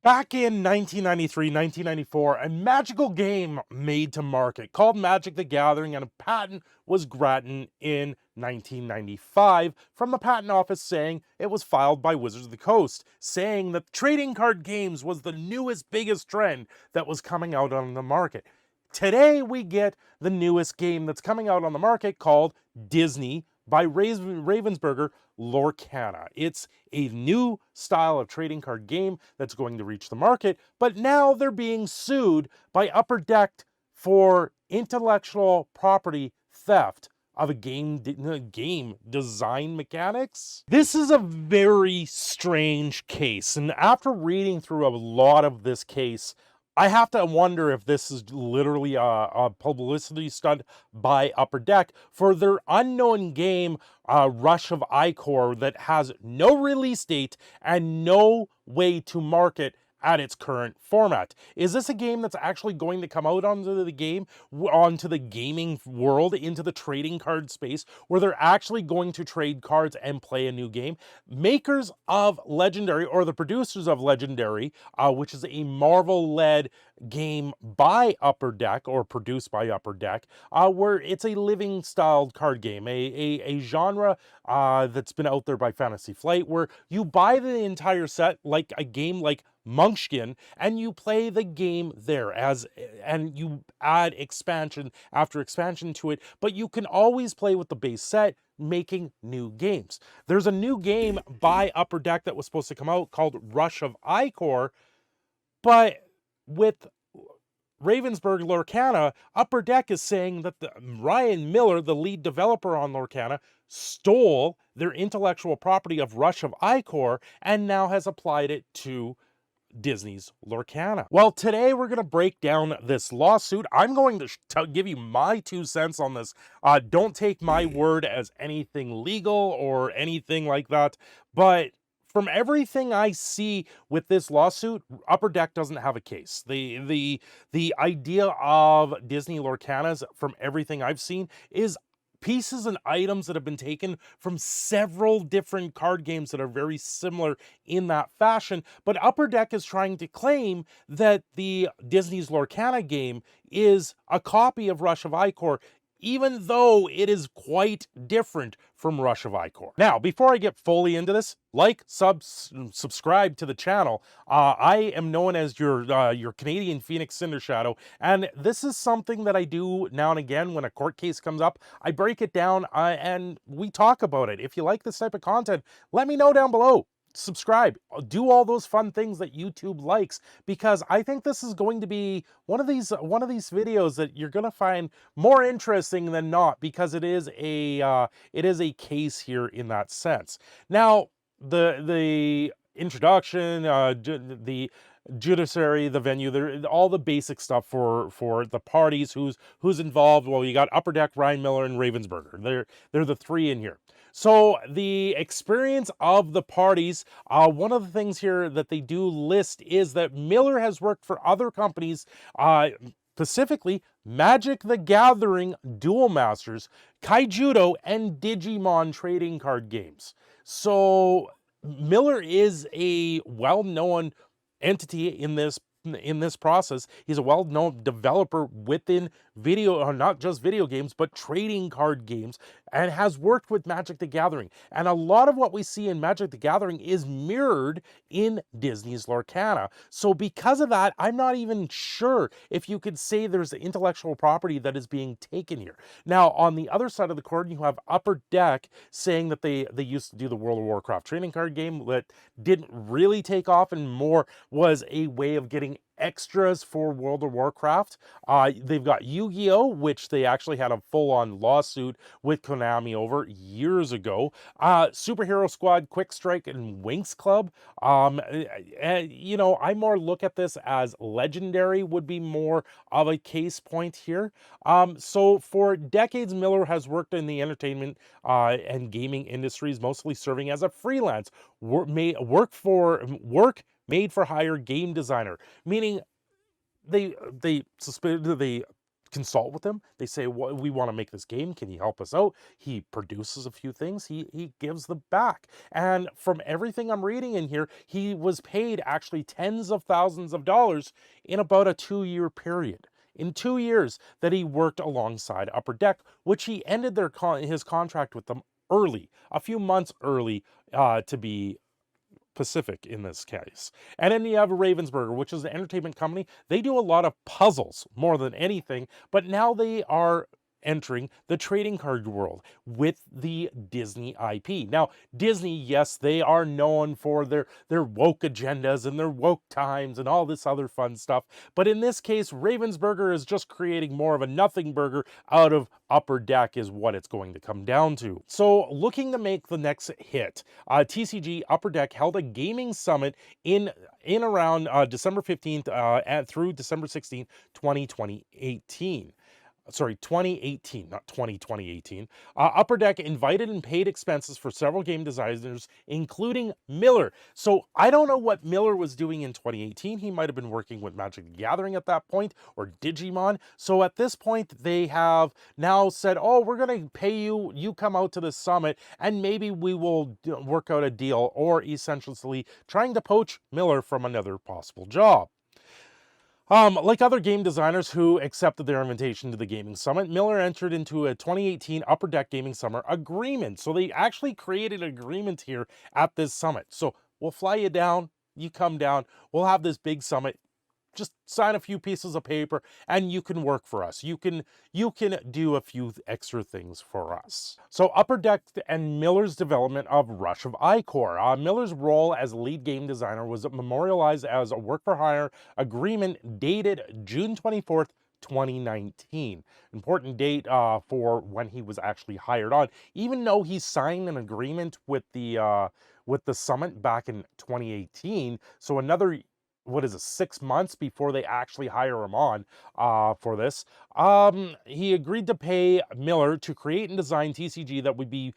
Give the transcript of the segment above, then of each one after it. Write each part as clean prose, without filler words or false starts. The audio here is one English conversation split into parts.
Back in 1993, 1994, a magical game made to market called Magic the Gathering, and a patent was granted in 1995 from the patent office saying it was filed by Wizards of the Coast, saying that trading card games was the newest, biggest trend that was coming out on the market. Today, we get the newest game that's coming out on the market called Disney by Ravensburger, Lorcana. It's a new style of trading card game that's going to reach the market, but now they're being sued by Upper Deck for intellectual property theft of a game design mechanics. This is a very strange case, and after reading through a lot of this case, I have to wonder if this is literally a publicity stunt by Upper Deck for their unknown game, Rush of Ikorr, that has no release date and no way to market at its current format. Is this a game that's actually going to come out onto the gaming world, into the trading card space, where they're actually going to trade cards and play a new game? Makers of Legendary, or the producers of Legendary, which is a Marvel-led game by Upper Deck, or produced by Upper Deck, where it's a living styled card game, a genre that's been out there by Fantasy Flight, where you buy the entire set like a game like Munchkin, and you play the game there and you add expansion after expansion to it, but you can always play with the base set, making new games. There's a new game by Upper Deck that was supposed to come out called Rush of Ikorr, but with Ravensburger Lorcana, Upper Deck is saying that Ryan Miller, the lead developer on Lorcana, stole their intellectual property of Rush of Ikorr and now has applied it to Disney's Lorcana. Well, today we're going to break down this lawsuit. I'm going to give you my 2 cents on this. Don't take my word as anything legal or anything like that, but from everything I see with this lawsuit, Upper Deck doesn't have a case. The idea of Disney Lorcanas, from everything I've seen, is pieces and items that have been taken from several different card games that are very similar in that fashion. But Upper Deck is trying to claim that the Disney's Lorcana game is a copy of Rush of Ikorr, even though it is quite different from Rush of Ikorr. Now, before I get fully into this, like, subscribe to the channel. I am known as your Canadian Phoenix Cindershadow, and this is something that I do now and again when a court case comes up. I break it down and we talk about it. If you like this type of content, let me know down below. Subscribe, do all those fun things that YouTube likes, because I think this is going to be one of these videos that you're going to find more interesting than not, because it is a case here in that sense. Now, the introduction, the judiciary, the venue, all the basic stuff for the parties, who's involved. Well, you got Upper Deck, Ryan Miller, and Ravensburger. They're the three in here. So the experience of the parties, one of the things here that they do list is that Miller has worked for other companies, specifically Magic the Gathering, Duel Masters, Kaijudo, and Digimon trading card games. So Miller is a well-known entity in this process. He's a well-known developer within video, or not just video games, but trading card games, and has worked with Magic the Gathering. And a lot of what we see in Magic the Gathering is mirrored in Disney's Lorcana. So because of that, I'm not even sure if you could say there's intellectual property that is being taken here. Now, on the other side of the coin, you have Upper Deck saying that they used to do the World of Warcraft trading card game that didn't really take off and more was a way of getting extras for World of Warcraft. They've got Yu-Gi-Oh!, which they actually had a full-on lawsuit with Konami over years ago. Superhero Squad, Quick Strike, and Winx Club. You know, I more look at this as Legendary would be more of a case point here. So for decades, Miller has worked in the entertainment and gaming industries, mostly serving as a freelance made for hire game designer, meaning they consult with him. They say, well, we want to make this game. Can you help us out? He produces a few things. He gives them back. And from everything I'm reading in here, he was paid actually tens of thousands of dollars in about a 2-year period. In 2 years that he worked alongside Upper Deck, which he ended his contract with them early, a few months early, to be Pacific in this case. And then you have Ravensburger, which is an entertainment company. They do a lot of puzzles more than anything, but now they are entering the trading card world with the Disney IP. Now, Disney, yes, they are known for their woke agendas and their woke times and all this other fun stuff. But in this case, Ravensburger is just creating more of a nothing burger out of Upper Deck is what it's going to come down to. So looking to make the next hit, TCG Upper Deck held a gaming summit in around December 15th through December 16th, 2018. Sorry, 2018, not 2018. Upper Deck invited and paid expenses for several game designers, including Miller. So I don't know what Miller was doing in 2018. He might have been working with Magic the Gathering at that point, or Digimon. So at this point, they have now said, oh, we're going to pay you, you come out to the summit, and maybe we will work out a deal, or essentially trying to poach Miller from another possible job. Like other game designers who accepted their invitation to the Gaming Summit, Miller entered into a 2018 Upper Deck Gaming Summer agreement. So they actually created an agreement here at this summit. So we'll fly you down, you come down, we'll have this big summit. Just sign a few pieces of paper and you can work for us. You can do a few extra things for us. So Upper Deck and Miller's development of Rush of Ikorr. Miller's role as lead game designer was memorialized as a work-for-hire agreement dated June 24th, 2019. Important date for when he was actually hired on, even though he signed an agreement with the summit back in 2018. So another, what is it, 6 months before they actually hire him on for this. He agreed to pay Miller to create and design TCG that would be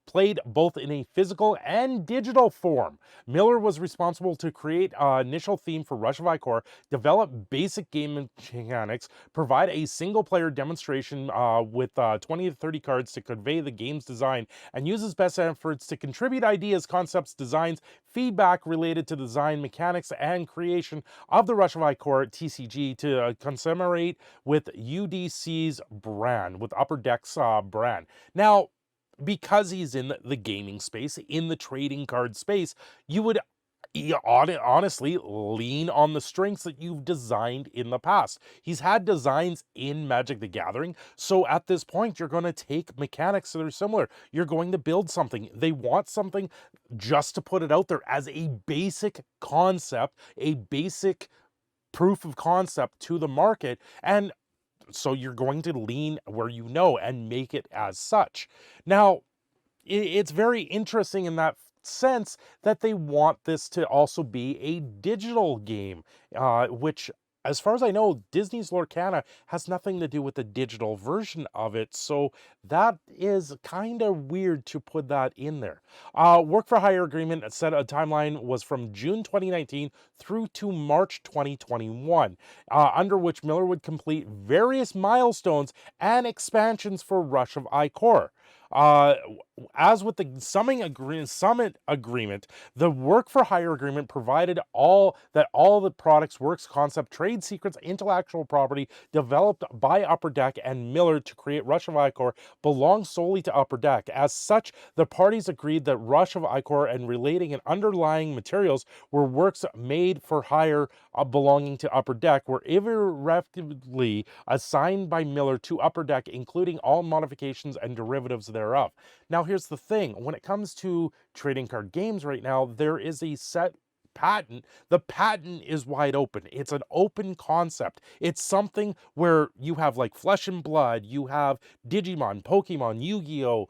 played both in a physical and digital form. Miller was responsible to create an initial theme for Rush of Ikorr, develop basic game mechanics, provide a single-player demonstration with 20 to 30 cards to convey the game's design, and use his best efforts to contribute ideas, concepts, designs, feedback related to design, mechanics, and creation of the Rush of Ikorr TCG to commemorate with UDC's brand, with Upper Deck's brand. Now, because he's in the gaming space, in the trading card space, you would honestly lean on the strengths that you've designed in the past. He's had designs in Magic the Gathering, so at this point, you're going to take mechanics that are similar. You're going to build something. They want something just to put it out there as a basic concept, a basic proof of concept to the market, and so you're going to lean where you know and make it as such. Now, it's very interesting in that sense that they want this to also be a digital game, which, as far as I know, Disney's Lorcana has nothing to do with the digital version of it, so that is kind of weird to put that in there. Work for hire agreement set a timeline was from June 2019 through to March 2021, under which Miller would complete various milestones and expansions for Rush of Ikorr. As with the summit agreement, the work for hire agreement provided all the products, works, concept, trade secrets, intellectual property developed by Upper Deck and Miller to create Rush of Ikorr belong solely to Upper Deck. As such, the parties agreed that Rush of Ikorr and relating and underlying materials were works made for hire belonging to Upper Deck, were irrevocably assigned by Miller to Upper Deck, including all modifications and derivatives thereof. Now, here's the thing. When it comes to trading card games right now, there is a set patent. The patent is wide open. It's an open concept. It's something where you have like Flesh and Blood, you have Digimon, Pokemon, Yu-Gi-Oh,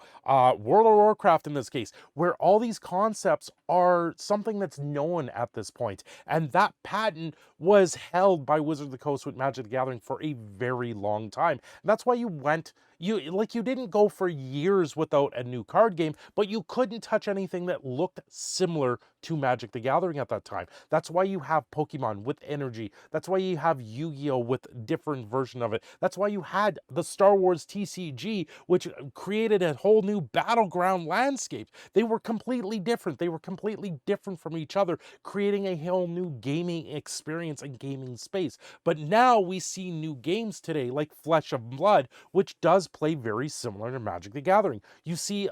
World of Warcraft in this case, where all these concepts are something that's known at this point. And that patent was held by Wizards of the Coast with Magic the Gathering for a very long time. And that's why you went, You didn't go for years without a new card game, but you couldn't touch anything that looked similar to Magic the Gathering at that time. That's why you have Pokemon with energy. That's why you have Yu-Gi-Oh with different version of it. That's why you had the Star Wars TCG, which created a whole new battleground landscape. They were completely different. They were completely different from each other, creating a whole new gaming experience and gaming space. But now we see new games today like Flesh of Blood, which does play very similar to Magic the Gathering. You see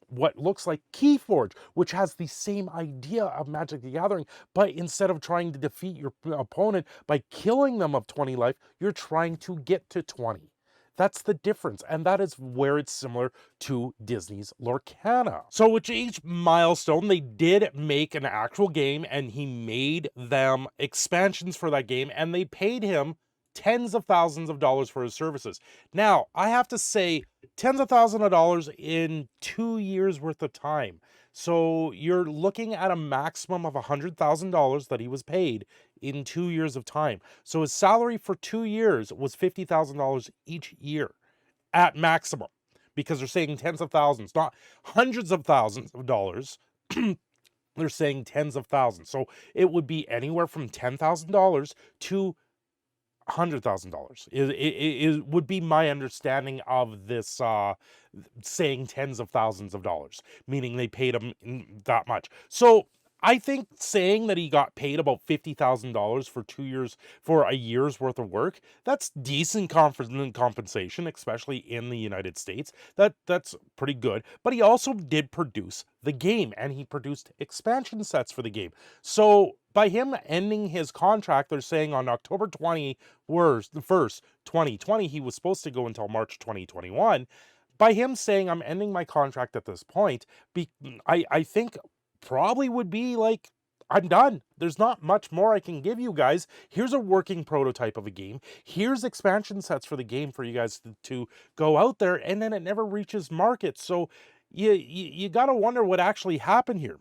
what looks like Keyforge, which has the same idea of Magic the Gathering, but instead of trying to defeat your opponent by killing them of 20 life, you're trying to get to 20. That's the difference, and that is where it's similar to Disney's Lorcana. So with each milestone, they did make an actual game, and he made them expansions for that game, and they paid him tens of thousands of dollars for his services. Now, I have to say, tens of thousands of dollars in 2 years worth of time. So you're looking at a maximum of $100,000 that he was paid in 2 years of time. So his salary for 2 years was $50,000 each year at maximum, because they're saying tens of thousands, not hundreds of thousands of dollars. They're saying tens of thousands. So it would be anywhere from $10,000 to $100,000 is would be my understanding of this, saying tens of thousands of dollars, meaning they paid him that much. So I think saying that he got paid about $50,000 for 2 years, for a year's worth of work, that's decent compensation, especially in the United States. That's pretty good. But he also did produce the game, and he produced expansion sets for the game. So by him ending his contract, they're saying on October 21st, 2020, he was supposed to go until March 2021. By him saying, I'm ending my contract at this point, I think probably would be like, I'm done. There's not much more I can give you guys. Here's a working prototype of a game. Here's expansion sets for the game for you guys to go out there, and then it never reaches market. So you got to wonder what actually happened here.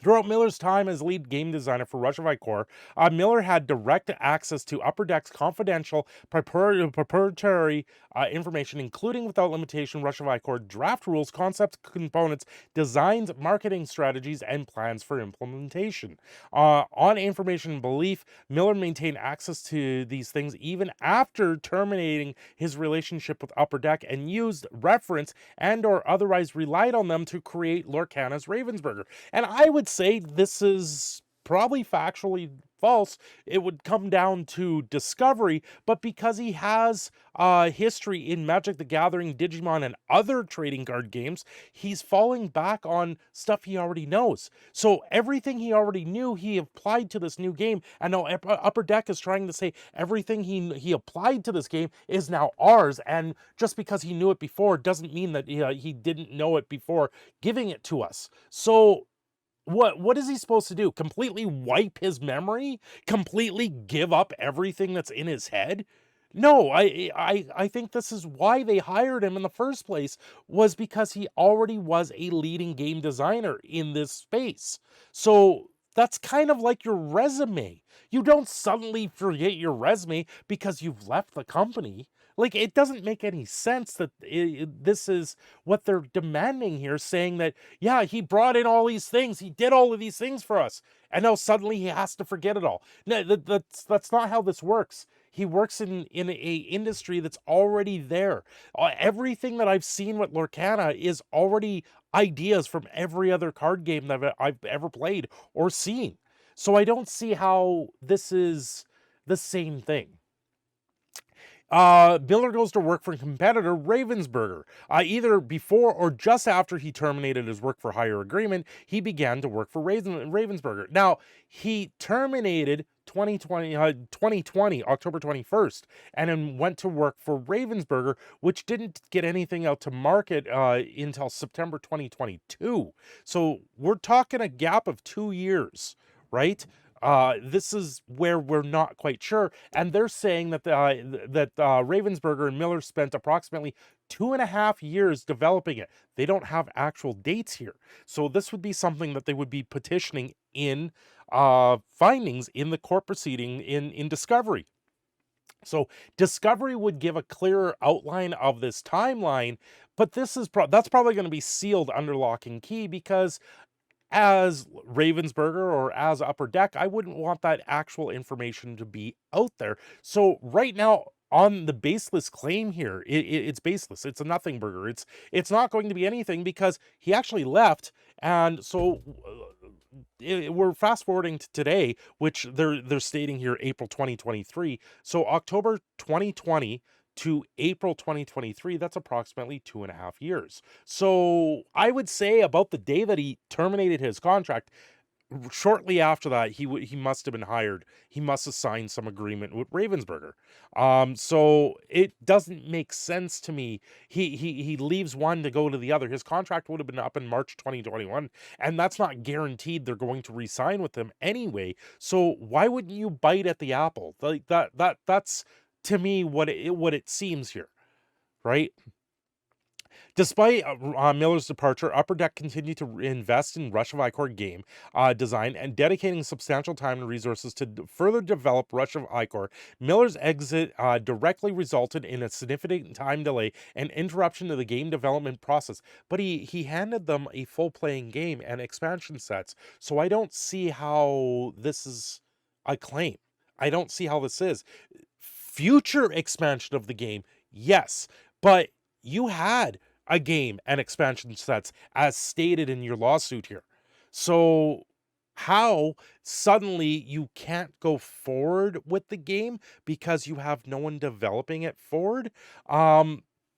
Throughout Miller's time as lead game designer for Rush of Ikorr, Miller had direct access to Upper Deck's confidential proprietary information, including without limitation Rush of Ikorr draft rules, concepts, components, designs, marketing strategies, and plans for implementation. On information and belief, Miller maintained access to these things even after terminating his relationship with Upper Deck, and used, reference, and or otherwise relied on them to create Lorcana's Ravensburger. And I would say this is probably factually false. It would come down to discovery, but because he has history in Magic the Gathering, Digimon, and other trading card games, he's falling back on stuff he already knows. So everything he already knew, he applied to this new game, and now Upper Deck is trying to say everything he applied to this game is now ours, and just because he knew it before doesn't mean that he didn't know it before giving it to us. So what is he supposed to do? Completely wipe his memory? Completely give up everything that's in his head? No, I think this is why they hired him in the first place, was because he already was a leading game designer in this space. So that's kind of like your resume. You don't suddenly forget your resume because you've left the company. Like, it doesn't make any sense that this is what they're demanding here, saying that, yeah, he brought in all these things, he did all of these things for us, and now suddenly he has to forget it all. No, that's not how this works. He works in a industry that's already there. Everything that I've seen with Lorcana is already ideas from every other card game that I've ever played or seen. So I don't see how this is the same thing. Miller goes to work for competitor Ravensburger. Either before or just after he terminated his work for hire agreement, he began to work for Ravensburger. Now, he terminated 2020, October 21st, and then went to work for Ravensburger, which didn't get anything out to market until September 2022. So we're talking a gap of 2 years, right? This is where we're not quite sure, and they're saying that Ravensburger and Miller spent approximately 2.5 years developing it. They don't have actual dates here, so this would be something that they would be petitioning in findings in the court proceeding in discovery. So Discovery would give a clearer outline of this timeline, but that's probably going to be sealed under lock and key, because as Ravensburger or as Upper Deck, I wouldn't want that actual information to be out there. So right now, on the baseless claim here, it's baseless. It's a nothing burger. It's not going to be anything, because he actually left, and so we're fast forwarding to today, which they're stating here April 2023. So October 2020 to April 2023, that's approximately 2.5 years. So I would say about the day that he terminated his contract, shortly after that, he must have been hired. He must have signed some agreement with Ravensburger. So it doesn't make sense to me. He leaves one to go to the other. His contract would have been up in March 2021, and that's not guaranteed they're going to re-sign with him anyway. So why wouldn't you bite at the apple? Like that's to me what it seems here, right? Despite Miller's departure, Upper Deck continued to invest in Rush of Ikorr game design and dedicating substantial time and resources to further develop Rush of Ikorr. Miller's exit directly resulted in a significant time delay and interruption to the game development process, but he handed them a full playing game and expansion sets, so I don't see how this is a claim. I don't see how this is. Future expansion of the game, yes, but you had a game and expansion sets as stated in your lawsuit here. So how suddenly you can't go forward with the game because you have no one developing it forward?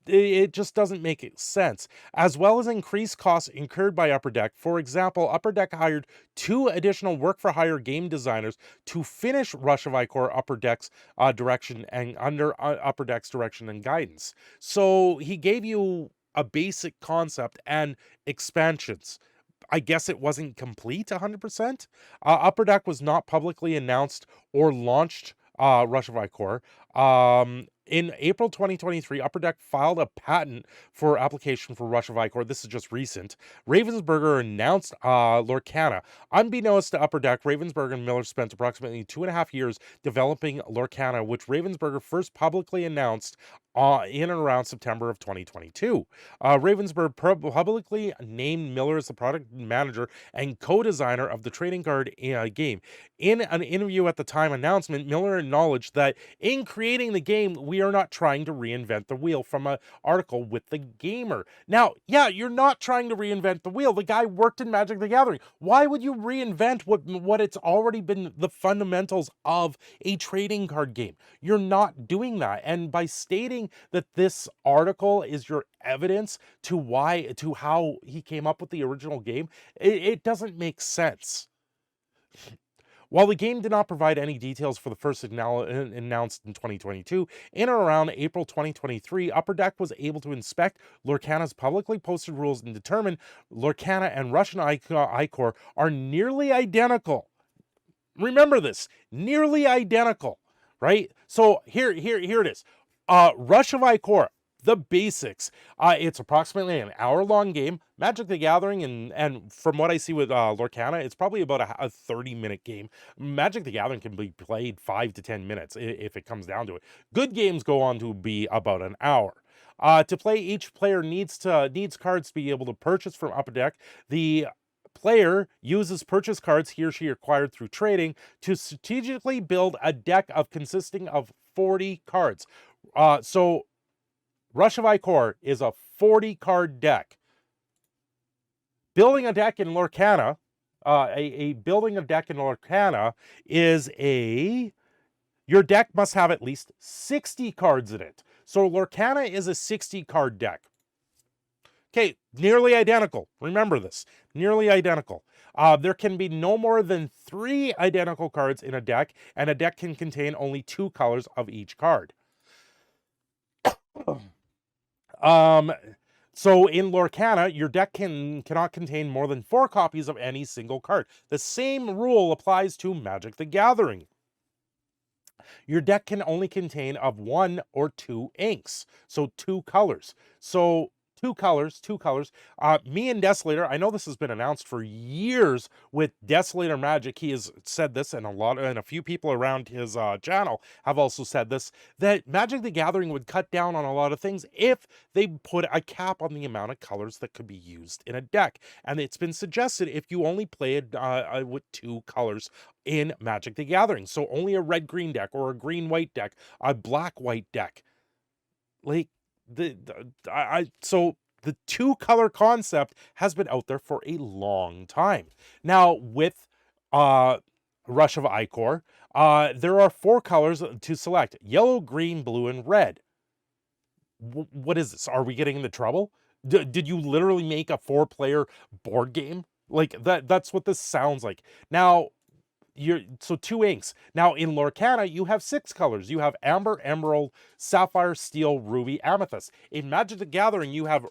It just doesn't make sense. As well as increased costs incurred by Upper Deck. For example, Upper Deck hired 2 additional work-for-hire game designers to finish Rush of Ikorr Upper Deck's direction and under Upper Deck's direction and guidance. So he gave you a basic concept and expansions. I guess it wasn't complete 100%. Upper Deck was not publicly announced or launched Rush of Ikorr. In April 2023, Upper Deck filed a patent for application for Rush of Ikorr. This is just recent. Ravensburger announced Lorcana. Unbeknownst to Upper Deck, Ravensburger and Miller spent approximately 2.5 years developing Lorcana, which Ravensburger first publicly announced in and around September of 2022. Ravensburger publicly named Miller as the product manager and co-designer of the trading card game. In an interview at the time announcement, Miller acknowledged that in creating the game, we are not trying to reinvent the wheel, from an article with The Gamer. Now, yeah, you're not trying to reinvent the wheel. The guy worked in Magic the Gathering. Why would you reinvent what it's already been the fundamentals of a trading card game? You're not doing that. And by stating that this article is your evidence to how he came up with the original game, it doesn't make sense. While the game did not provide any details for the first announced in 2022, in or around April 2023, Upper Deck was able to inspect Lorcana's publicly posted rules and determine Lorcana and Rush of Ikorr are nearly identical. Remember this, nearly identical, right? So here it is. Rush of Ikorr, the basics. It's approximately an hour-long game. Magic the Gathering, and from what I see with Lorcana, it's probably about a 30-minute game. Magic the Gathering can be played 5 to 10 minutes if it comes down to it. Good games go on to be about an hour. To play, each player needs cards to be able to purchase from Upper Deck. The player uses purchase cards he or she acquired through trading to strategically build a deck consisting of 40 cards. So Rush of Ikorr is a 40-card deck. Building a deck in Lorcana, building a deck in Lorcana is your deck must have at least 60 cards in it. So Lorcana is a 60-card deck. Okay, nearly identical. Remember this, nearly identical. There can be no more than 3 identical cards in a deck, and a deck can contain only 2 colors of each card. So in Lorcana, your deck cannot contain more than 4 copies of any single card. The same rule applies to Magic the Gathering. Your deck can only contain of 1 or 2 inks, so 2 colors. So Two colors, two colors. Me and Desolator, I know this has been announced for years with Desolator Magic. He has said this, and a few people around his channel have also said this, that Magic the Gathering would cut down on a lot of things if they put a cap on the amount of colors that could be used in a deck. And it's been suggested if you only play it with two colors in Magic the Gathering, so only a red-green deck or a green-white deck, a black-white deck, like so the two color concept has been out there for a long time. Now with Rush of Ikorr, there are four colors to select: yellow, green, blue, and red. What is this? Are we getting into trouble? Did you literally make a 4-player board game? Like that's what this sounds like. Now, so 2 inks. Now in Lorcana, you have 6 colors. You have amber, emerald, sapphire, steel, ruby, amethyst. In Magic the Gathering, you have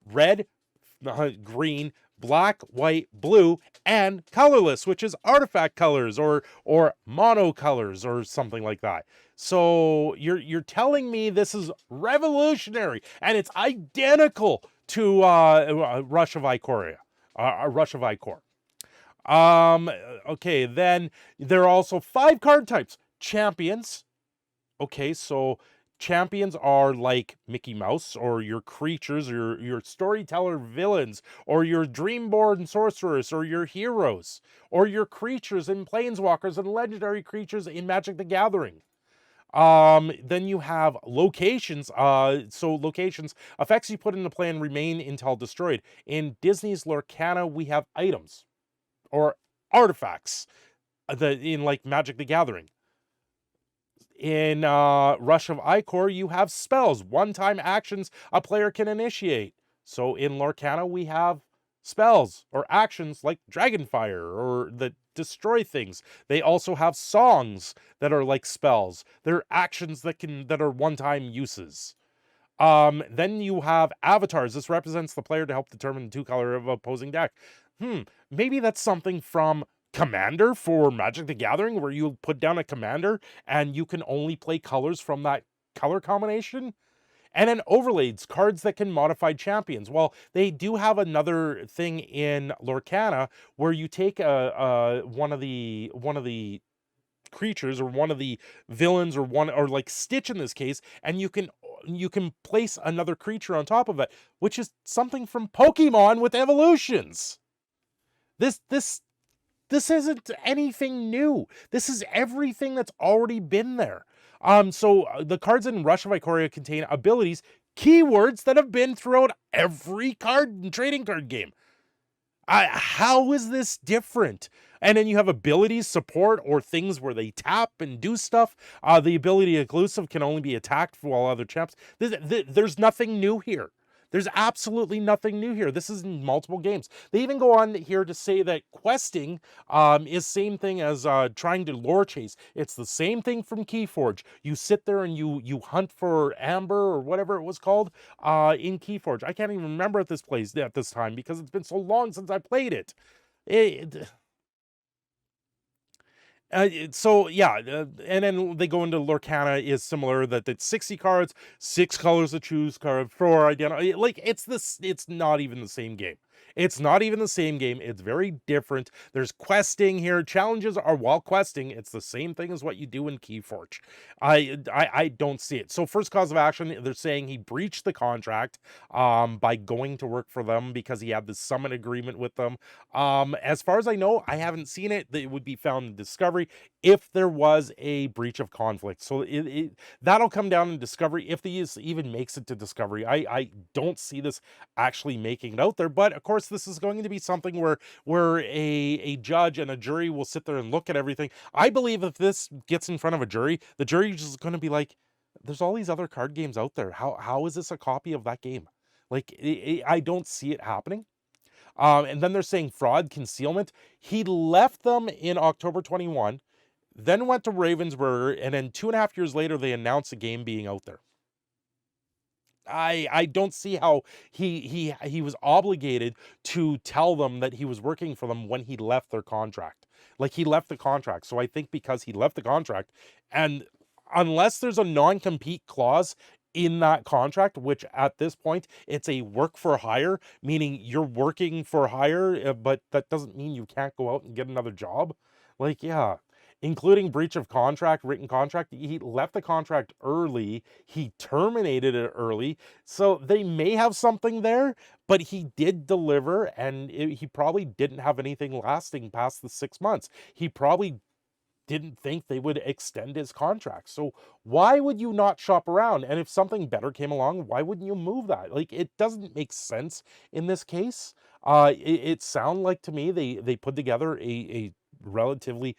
red, green, black, white, blue, and colorless, which is artifact colors or mono colors or something like that. So you're telling me this is revolutionary and it's identical to Rush of Ikorr. Rush of Ikorr. Okay, then there are also 5 card types. Champions. Okay, so champions are like Mickey Mouse, or your creatures, or your storyteller villains, or your dreamborn sorceress, or your heroes, or your creatures and planeswalkers and legendary creatures in Magic the Gathering. Then you have locations. So locations, effects you put into play and remain until destroyed. In Disney's Lorcana, we have items or artifacts in like Magic the Gathering. In Rush of Ikorr, you have spells, one-time actions a player can initiate. So in Lorcana, we have spells or actions like Dragonfire or that destroy things. They also have songs that are like spells. They're actions that are one-time uses. Then you have avatars. This represents the player to help determine the 2 color of opposing deck. Maybe that's something from Commander for Magic the Gathering, where you put down a commander and you can only play colors from that color combination. And then overlays, cards that can modify champions. Well, they do have another thing in Lorcana where you take one of the creatures or one of the villains or like Stitch in this case, and you can place another creature on top of it, which is something from Pokemon with evolutions. This isn't anything new. This is everything that's already been there. So the cards in Rush of Ikorr contain abilities, keywords that have been throughout every trading card game. How is this different? And then you have abilities, support, or things where they tap and do stuff. The ability exclusive can only be attacked while other champs. There's nothing new here. There's absolutely nothing new here. This is in multiple games. They even go on here to say that questing is same thing as trying to lore chase. It's the same thing from Keyforge. You sit there and you hunt for amber or whatever it was called in Keyforge. I can't even remember at this time because it's been so long since I played it. So yeah, and then they go into Lorcana is similar, that it's 60 cards, 6 colors to choose, card 4 identity. Like it's not even the same game. It's not even the same game. It's very different. There's questing here. Challenges are, while questing, it's the same thing as what you do in Keyforge. I don't see it. So first cause of action, they're saying he breached the contract by going to work for them because he had this summon agreement with them. As far as I know, I haven't seen it. It would be found in Discovery if there was a breach of conflict. So that'll come down in Discovery if the even makes it to Discovery. I don't see this actually making it out there, but of course this is going to be something where a judge and a jury will sit there and look at everything. I believe if this gets in front of a jury, the jury is just going to be like, there's all these other card games out there. How is this a copy of that game? Like, I don't see it happening. And then they're saying fraud, concealment. He left them in October 21, then went to Ravensburger, and then 2.5 years later, they announced the game being out there. I don't see how he was obligated to tell them that he was working for them when he left their contract. Like, he left the contract. So I think because he left the contract, and unless there's a non-compete clause in that contract, which at this point, it's a work for hire, meaning you're working for hire, but that doesn't mean you can't go out and get another job. Like, yeah, including breach of contract, written contract. He left the contract early. He terminated it early. So they may have something there, but he did deliver, and he probably didn't have anything lasting past the 6 months. He probably didn't think they would extend his contract. So why would you not shop around? And if something better came along, why wouldn't you move that? Like, it doesn't make sense in this case. It sounded like to me they put together a relatively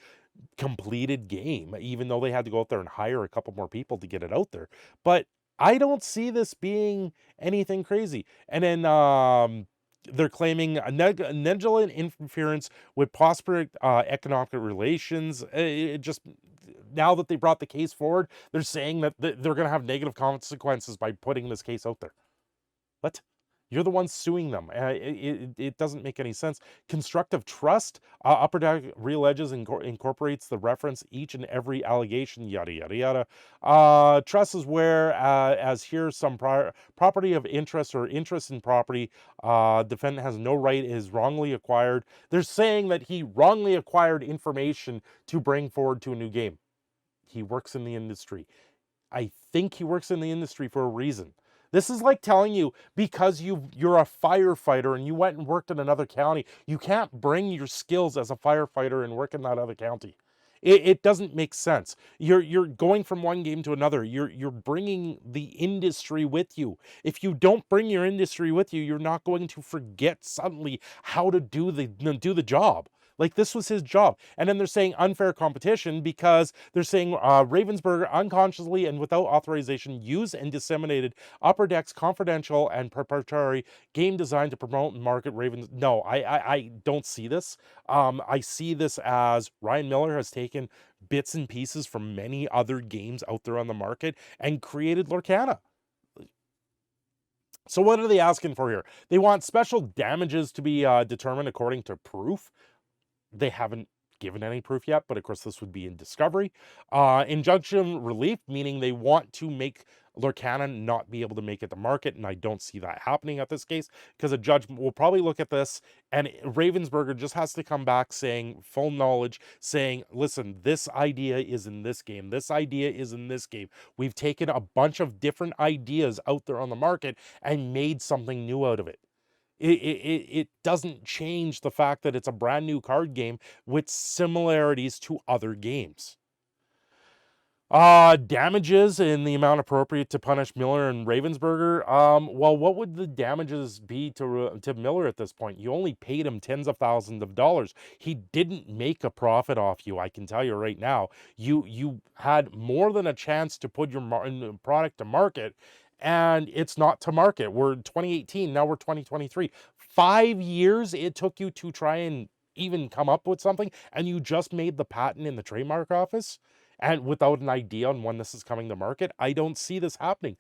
completed game, even though they had to go out there and hire a couple more people to get it out there. But I don't see this being anything crazy. And then they're claiming a negligent interference with prosperous economic relations. It just, now that they brought the case forward, they're saying that they're going to have negative consequences by putting this case out there. What? You're the ones suing them. It doesn't make any sense. Constructive trust. Upper Deck Real Edges incorporates the reference each and every allegation, yada, yada, yada. Trust is where, as here, some property of interest or interest in property, defendant has no right, is wrongly acquired. They're saying that he wrongly acquired information to bring forward to a new game. He works in the industry. I think he works in the industry for a reason. This is like telling you, because you're a firefighter and you went and worked in another county, you can't bring your skills as a firefighter and work in that other county. It doesn't make sense. You're going from one game to another. You're bringing the industry with you. If you don't bring your industry with you, you're not going to forget suddenly how to do the job. Like, this was his job. And then they're saying unfair competition because they're saying Ravensburger unconsciously and without authorization used and disseminated Upper Deck's confidential and proprietary game design to promote and market Ravens. No, I don't see this. I see this as Ryan Miller has taken bits and pieces from many other games out there on the market and created Lorcana. So what are they asking for here? They want special damages to be determined according to proof. They haven't given any proof yet, but of course this would be in discovery. Injunction relief, meaning they want to make Lorcana not be able to make it to market, and I don't see that happening at this case, because a judge will probably look at this, and Ravensburger just has to come back saying, full knowledge, saying, listen, this idea is in this game, this idea is in this game. We've taken a bunch of different ideas out there on the market and made something new out of it. It doesn't change the fact that it's a brand new card game with similarities to other games. Damages in the amount appropriate to punish Miller and Ravensburger. Well, what would the damages be to Miller at this point? You only paid him tens of thousands of dollars. He didn't make a profit off you, I can tell you right now. You had more than a chance to put your product to market, and it's not to market. We're 2018, now we're 2023. 5 years it took you to try and even come up with something, and you just made the patent in the trademark office, and without an idea on when this is coming to market. I don't see this happening.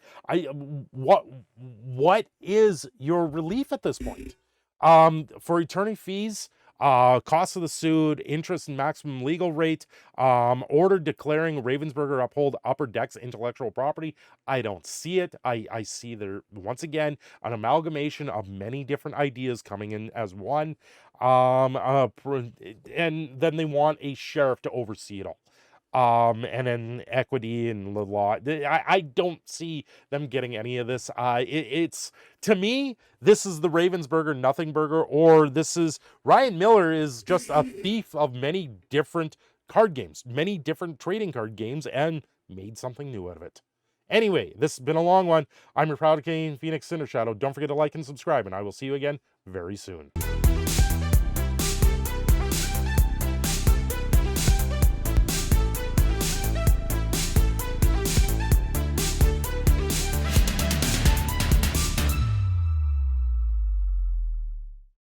What is your relief at this point? For attorney fees, cost of the suit, interest and maximum legal rate, order declaring Ravensburger uphold Upper Deck's intellectual property. I don't see it. I see there, once again, an amalgamation of many different ideas coming in as one. And then they want a sheriff to oversee it all. And then equity and the law. I don't see them getting any of this. It's, to me, this is the Ravensburger nothing burger, or this is Ryan Miller is just a thief of many different card games, many different trading card games, and made something new out of it. Anyway, this has been a long one. I'm your proud Canadian Phoenix Cindershadow. Don't forget to like and subscribe, and I will see you again very soon.